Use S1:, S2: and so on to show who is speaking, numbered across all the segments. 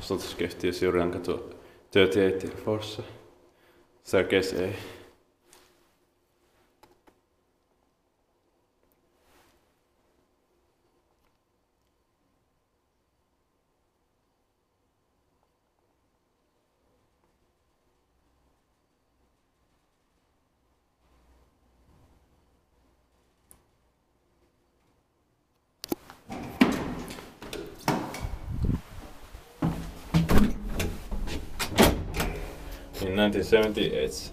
S1: asutuskehtiö Siurilankatu 38 in Forssa. Staircase A. In 1970, it's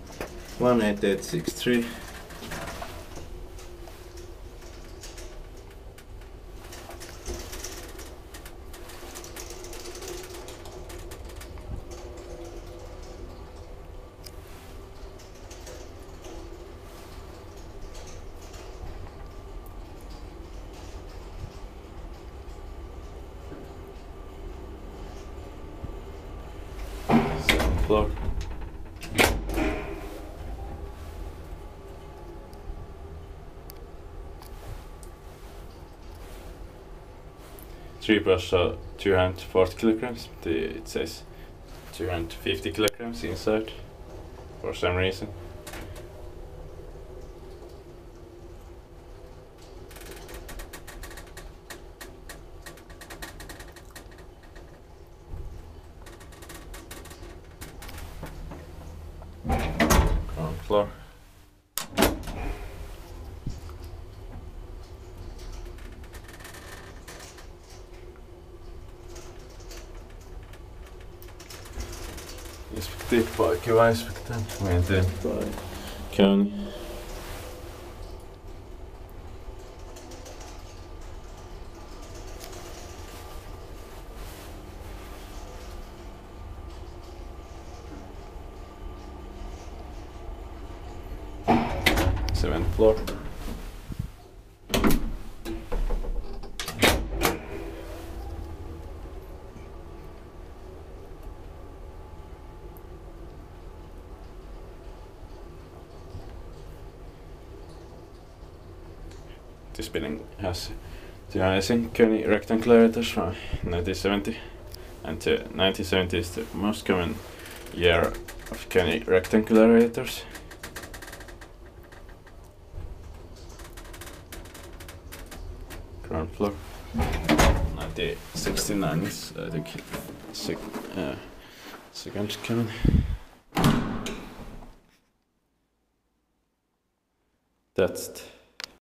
S1: 18863. Second floor. Three brush 240 kilograms. It says 250 kilograms inside for some reason. Ground floor. Inspektiikkapaikka inspektään. Meidän Kone. Seventh floor. This building has two amazing Kone rectangular elevators from 1970, and 1970 is the most common year of Kone rectangular elevators. Ground floor. 1969 is, I think, second Kone. That's it.